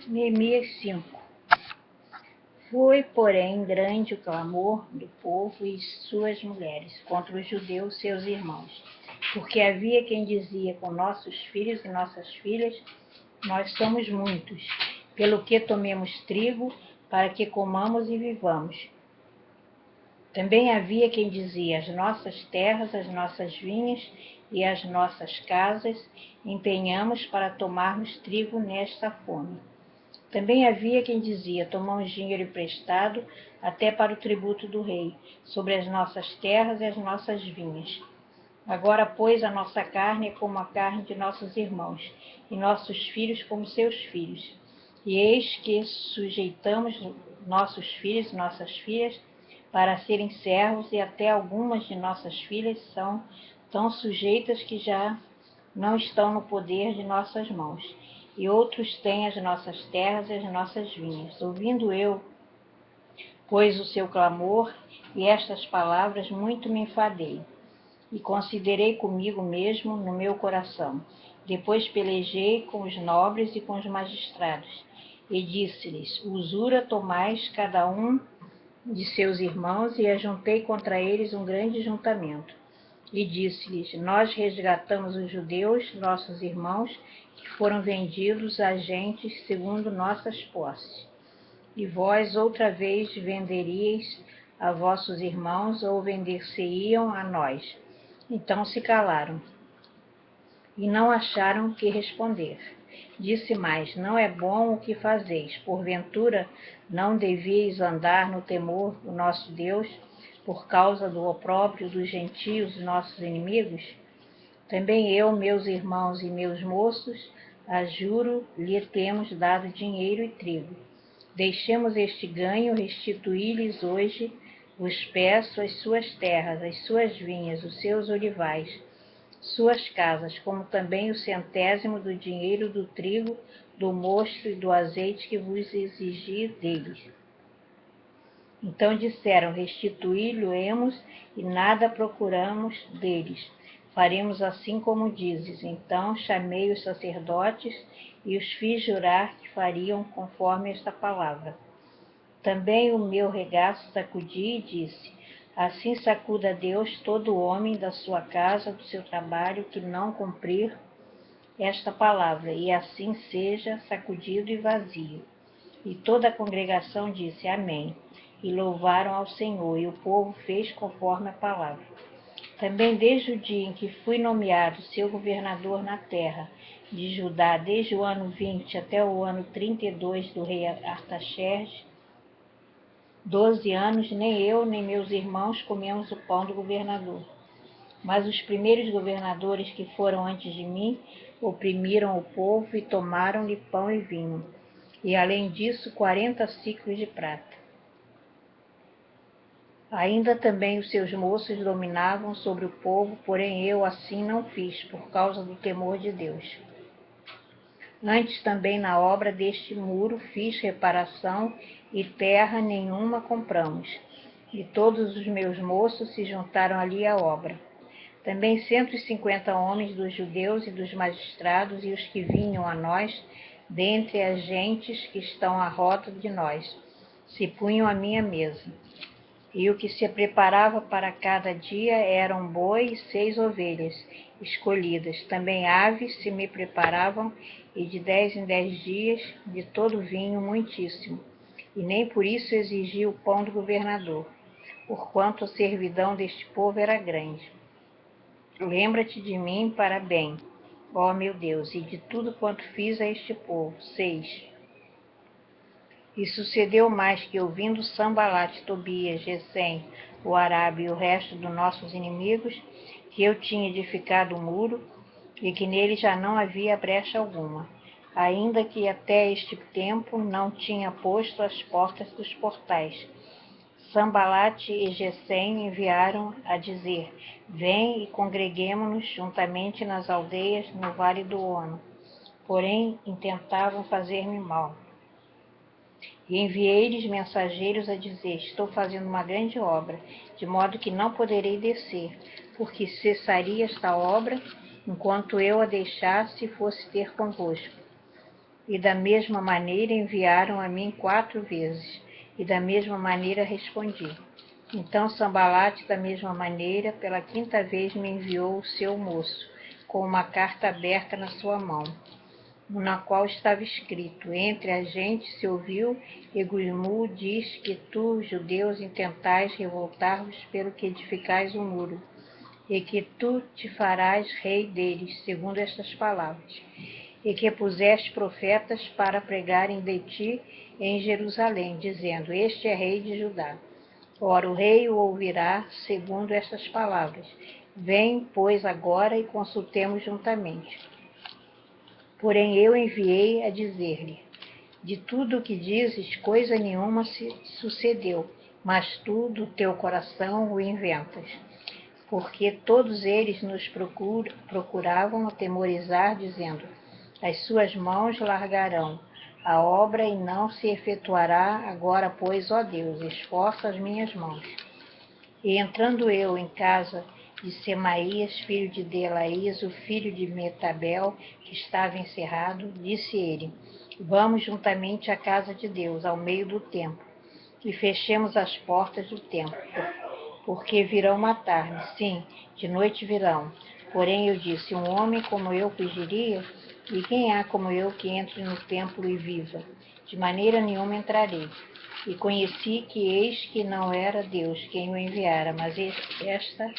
Neemias 5. Foi, porém, grande o clamor do povo e suas mulheres contra os judeus, seus irmãos, porque havia quem dizia: com nossos filhos e nossas filhas nós somos muitos, pelo que tomemos trigo, para que comamos e vivamos. Também havia quem dizia: as nossas terras, as nossas vinhas e as nossas casas empenhamos para tomarmos trigo nesta fome. Também havia quem dizia: tomamos dinheiro emprestado até para o tributo do rei, sobre as nossas terras e as nossas vinhas. Agora, pois, a nossa carne é como a carne de nossos irmãos, e nossos filhos como seus filhos. E eis que sujeitamos nossos filhos e nossas filhas para serem servos, e até algumas de nossas filhas são tão sujeitas que já não estão no poder de nossas mãos. E outros têm as nossas terras e as nossas vinhas. Ouvindo eu, pois, o seu clamor e estas palavras, muito me enfadei, e considerei comigo mesmo no meu coração. Depois pelejei com os nobres e com os magistrados, e disse-lhes: usura tomais cada um de seus irmãos, e ajuntei contra eles um grande juntamento. E disse-lhes: nós resgatamos os judeus, nossos irmãos, que foram vendidos a gentes segundo nossas posses. E vós outra vez venderíeis a vossos irmãos, ou vender-se-iam a nós? Então se calaram, e não acharam que responder. Disse mais: não é bom o que fazeis. Porventura não devíeis andar no temor do nosso Deus, por causa do opróbrio dos gentios, nossos inimigos? Também eu, meus irmãos e meus moços, a juro, lhe temos dado dinheiro e trigo. Deixemos este ganho, restituí-lhes hoje, vos peço, as suas terras, as suas vinhas, os seus olivais, suas casas, como também o centésimo do dinheiro do trigo, do mosto e do azeite que vos exigi deles. Então disseram: restituí-lo-emos e nada procuramos deles. Faremos assim como dizes. Então chamei os sacerdotes e os fiz jurar que fariam conforme esta palavra. Também o meu regaço sacudi e disse: assim sacuda Deus todo homem da sua casa, do seu trabalho, que não cumprir esta palavra, e assim seja sacudido e vazio. E toda a congregação disse: amém. E louvaram ao Senhor, e o povo fez conforme a palavra. Também desde o dia em que fui nomeado seu governador na terra de Judá, desde o ano 20 até o ano 32 do rei Artaxerxes, 12 anos, nem eu nem meus irmãos comemos o pão do governador. Mas os primeiros governadores que foram antes de mim oprimiram o povo e tomaram-lhe pão e vinho, e além disso 40 siclos de prata. Ainda também os seus moços dominavam sobre o povo, porém eu assim não fiz, por causa do temor de Deus. Antes também na obra deste muro fiz reparação, e terra nenhuma compramos. E todos os meus moços se juntaram ali à obra. Também 150 homens dos judeus e dos magistrados, e os que vinham a nós, dentre as gentes que estão à roda de nós, se punham à minha mesa. E o que se preparava para cada dia eram boi e 6 ovelhas escolhidas. Também aves se me preparavam, e de 10 em 10 dias, de todo vinho muitíssimo. E nem por isso exigi o pão do governador, porquanto a servidão deste povo era grande. Lembra-te de mim para bem, ó meu Deus, e de tudo quanto fiz a este povo. 6. E sucedeu mais que, ouvindo Sambalate, Tobias, Gesem, o Arábio e o resto dos nossos inimigos, que eu tinha edificado o muro, e que nele já não havia brecha alguma, ainda que até este tempo não tinha posto as portas dos portais. Sambalate e Gesem enviaram a dizer: vem e congreguemo-nos juntamente nas aldeias no vale do Ono. Porém, intentavam fazer-me mal. E enviei-lhes mensageiros a dizer: estou fazendo uma grande obra, de modo que não poderei descer, porque cessaria esta obra enquanto eu a deixasse e fosse ter convosco. E da mesma maneira enviaram a mim 4 vezes, e da mesma maneira respondi. Então Sambalate, da mesma maneira, pela 5ª vez me enviou o seu moço, com uma carta aberta na sua mão, na qual estava escrito: entre a gente se ouviu, e Gusmu diz que tu, judeus, intentais revoltar-vos pelo que edificais o muro, e que tu te farás rei deles, segundo estas palavras, e que puseste profetas para pregarem de ti em Jerusalém, dizendo: este é rei de Judá. Ora, o rei o ouvirá segundo estas palavras. Vem, pois, agora e consultemos juntamente. Porém eu enviei a dizer-lhe: de tudo o que dizes, coisa nenhuma se sucedeu, mas tu, do teu coração, o inventas. Porque todos eles nos procuravam atemorizar, dizendo: as suas mãos largarão a obra e não se efetuará. Agora, pois, ó Deus, esforça as minhas mãos. E entrando eu em casa de Semaías, filho de Delaís, o filho de Metabel, que estava encerrado, disse ele: vamos juntamente à casa de Deus, ao meio do templo, e fechemos as portas do templo, porque virão matar-me. Sim, de noite virão. Porém eu disse: um homem como eu fugiria? E quem há como eu que entre no templo e viva? De maneira nenhuma entrarei. E conheci que eis que não era Deus quem o enviara, mas esta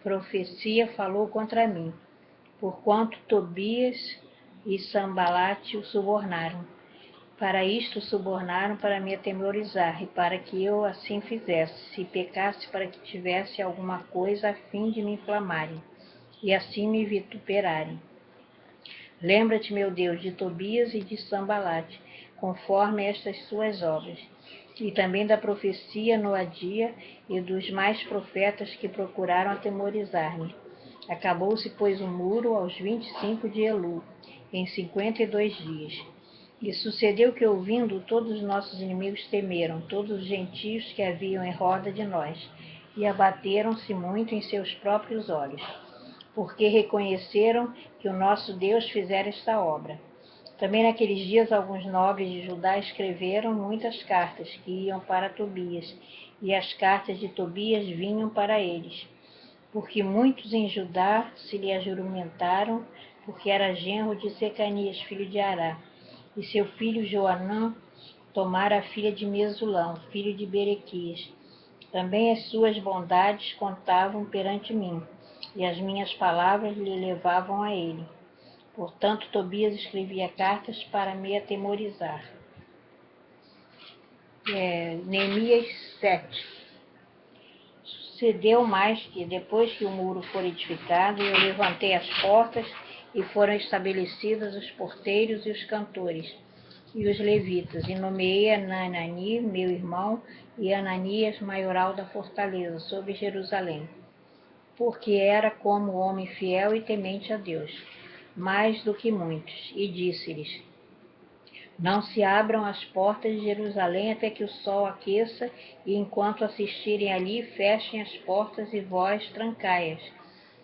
profecia falou contra mim, porquanto Tobias e Sambalate o subornaram. Para isto subornaram, para me atemorizar, e para que eu assim fizesse, se pecasse, para que tivesse alguma coisa a fim de me inflamarem, e assim me vituperarem. Lembra-te, meu Deus, de Tobias e de Sambalate, conforme estas suas obras, e também da profecia Noadia e dos mais profetas que procuraram atemorizar-me. Acabou-se, pois, o muro aos 25 de Elu, em 52 dias. E sucedeu que, ouvindo, todos os nossos inimigos temeram, todos os gentios que haviam em roda de nós, e abateram-se muito em seus próprios olhos, porque reconheceram que o nosso Deus fizera esta obra. Também naqueles dias alguns nobres de Judá escreveram muitas cartas que iam para Tobias, e as cartas de Tobias vinham para eles, porque muitos em Judá se lhe ajurumentaram, porque era genro de Secanias, filho de Ará, e seu filho Joanã tomara a filha de Mesulão, filho de Berequias. Também as suas bondades contavam perante mim, e as minhas palavras lhe levavam a ele. Portanto, Tobias escrevia cartas para me atemorizar. Neemias 7. Sucedeu mais que, depois que o muro for edificado, eu levantei as portas e foram estabelecidos os porteiros e os cantores e os levitas, e nomeei Anani, meu irmão, e Ananias, maioral da fortaleza, sobre Jerusalém, porque era como homem fiel e temente a Deus, mais do que muitos, e disse-lhes: não se abram as portas de Jerusalém até que o sol aqueça, e enquanto assistirem ali, fechem as portas e vós trancai-as,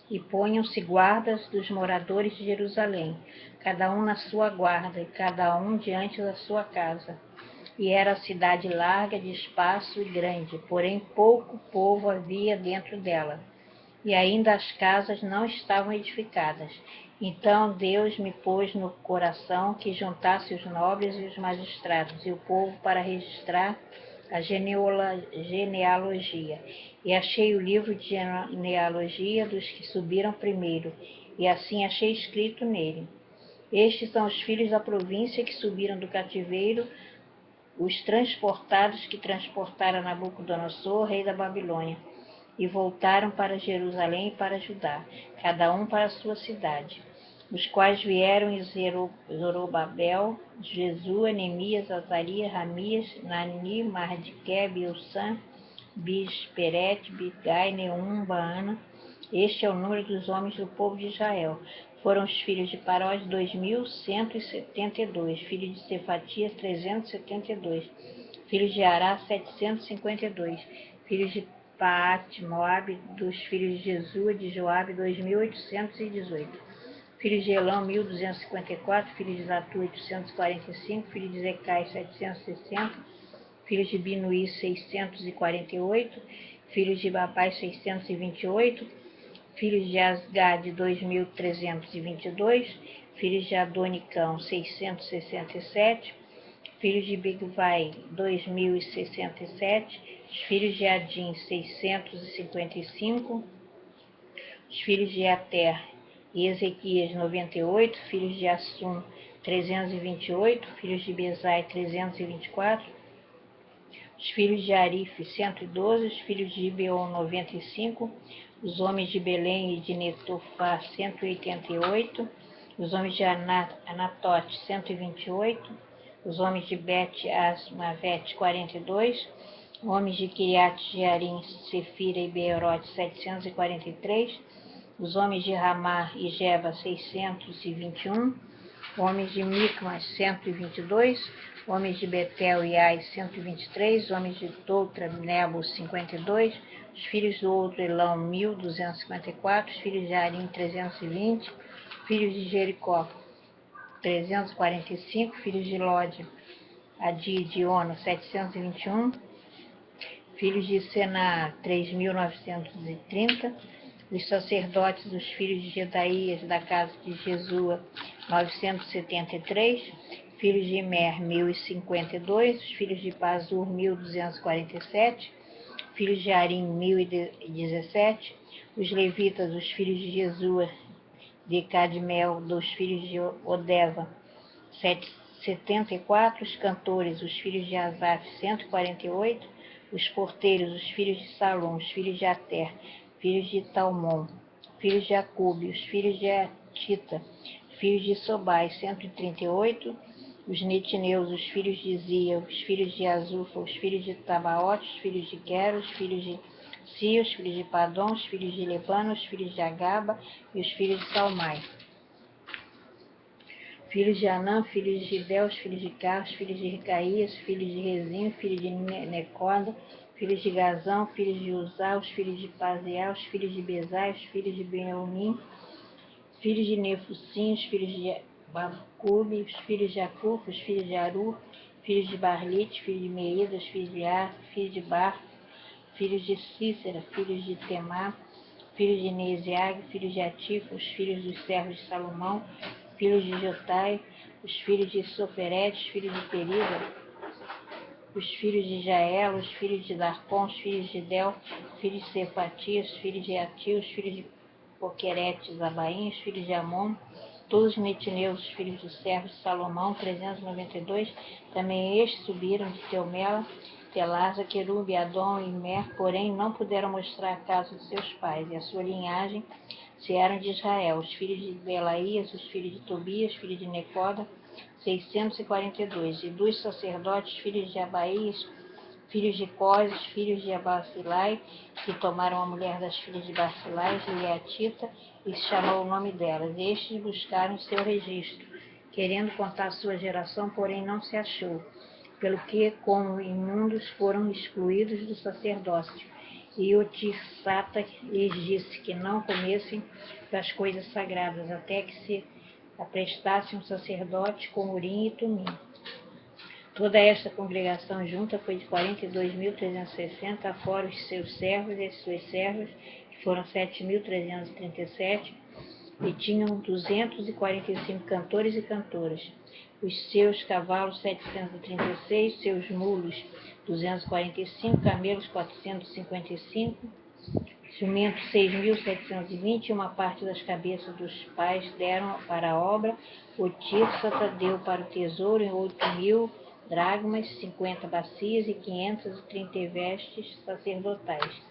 e ponham-se guardas dos moradores de Jerusalém, cada um na sua guarda, e cada um diante da sua casa. E era a cidade larga, de espaço e grande, porém pouco povo havia dentro dela, e ainda as casas não estavam edificadas. Então Deus me pôs no coração que juntasse os nobres e os magistrados e o povo para registrar a genealogia. E achei o livro de genealogia dos que subiram primeiro, e assim achei escrito nele: estes são os filhos da província que subiram do cativeiro, os transportados que transportaram Nabucodonosor, rei da Babilônia, e voltaram para Jerusalém e para Judá, cada um para a sua cidade, os quais vieram em Zorobabel, Jesua, Neemias, Azarias, Ramias, Nani, Mardiqué, Bilsã, Bisperet, Bigai, Neum, Baana. Este é o número dos homens do povo de Israel. Foram os filhos de Parós 2.172, filhos de Cefatias 372, filhos de Ará 752, filhos de Paate, Moabe, dos filhos de Jesua, de Joabe 2.818, filho de Elão, 1254, filho de Zatu, 845, filho de Zecai, 760, filho de Binuí, 648, filho de Babai, 628, filho de Asgad, 2322, filho de Adonicão, 667, filho de Bigvai, 2067, os filhos de Adim, 655, os filhos de Ater e Ezequias, 98, filhos de Assum, 328, filhos de Bezai, 324, os filhos de Arife, 112, os filhos de Ibeon, 95, os homens de Belém e de Netofá, 188, os homens de Anatote, 128, os homens de Bet-Asmavet, 42, homens de Kiriat Jearim, Sefira e Beerote, 743, os homens de Ramá e Geba, 621, homens de Micmas, 122, homens de Betel e Ai, 123, homens de Doutra, Nebo, 52, os filhos do outro Elão, 1254, os filhos de Arim, 320, filhos de Jericó, 345, filhos de Lode, Adi e Diono, 721, filhos de Sená, 3.930, os sacerdotes dos filhos de Gedaías, da casa de Jesua, 973, filhos de Imer, 1052, os filhos de Pazur, 1247, filhos de Arim, 1017, os levitas, os filhos de Jesua, de Cadmel, dos filhos de Odeva, 74, os cantores, os filhos de Asaf, 148, os porteiros, os filhos de Salom, os filhos de Ater, filhos de Talmon, filhos de Acube, os filhos de Atita, filhos de Sobai, 138, os netineus, os filhos de Zia, os filhos de Azufa, os filhos de Tabaote, os filhos de Quero, os filhos de Sia, os filhos de Padom, os filhos de Lebano, os filhos de Agaba e os filhos de Salmai. Filhos de Anã, filhos de Gidel, os filhos de Carlos, filhos de Ricaías, filhos de Rezim, filhos de Necoda, filhos de Gazão, filhos de Uzá, os filhos de Paziá, os filhos de Bezai, os filhos de Benjamim, filhos de Nefusim, os filhos de Bacube, os filhos de Acuf, os filhos de Aru, filhos de Barlite, filhos de Meida, os filhos de Ar, filhos de Bar, filhos de Cícera, filhos de Temá, filhos de Neziag, filhos de Atifa, os filhos dos servos de Salomão, filhos de Jotai, os filhos de Soferet, os filhos de Perida, os filhos de Jael, os filhos de Darcon, os filhos de Del, os filhos de Sefatias, os filhos de Atil, os filhos de Poquerete, Zabaim, os filhos de Amon, todos os netineus, os filhos dos servos de Salomão, 392, também estes subiram de Teomela, Telasa, Querube, Adom e Mer, porém não puderam mostrar a casa de seus pais, e a sua linhagem se eram de Israel, os filhos de Belaías, os filhos de Tobias, filhos de Necoda, 642, e dos sacerdotes, filhos de Abaías, filhos de Cós, filhos de Abasilai, que tomaram a mulher das filhas de Barsilai, Leatita, e se chamou o nome delas. Estes buscaram seu registro, querendo contar sua geração, porém não se achou, pelo que, como imundos, foram excluídos do sacerdócio. E o Tirsata lhes disse que não comessem das coisas sagradas, até que se aprestasse um sacerdote com Urim e Tumim. Toda esta congregação junta foi de 42.360, fora os seus servos e as suas servas, que foram 7.337, e tinham 245 cantores e cantoras. Os seus cavalos, 736, seus mulos, 245, camelos, 455, jumentos, 6.720, e uma parte das cabeças dos pais deram para a obra. O Tirsata deu para o tesouro em 8.000 dracmas, 50 bacias e 530 vestes sacerdotais.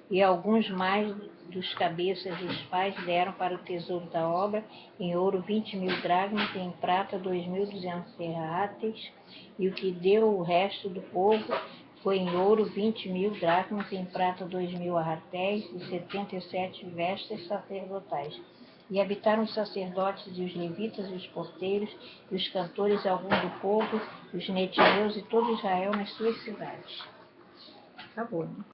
E alguns mais dos cabeças dos pais deram para o tesouro da obra em ouro 20.000 dracmas e em prata 2.200 serrates, e o que deu o resto do povo foi em ouro 20.000 dracmas e em prata 2.000 arratéis e 77 vestes sacerdotais. E habitaram os sacerdotes e os levitas e os porteiros e os cantores e alguns do povo, os netineus e todo Israel nas suas cidades. Acabou, né?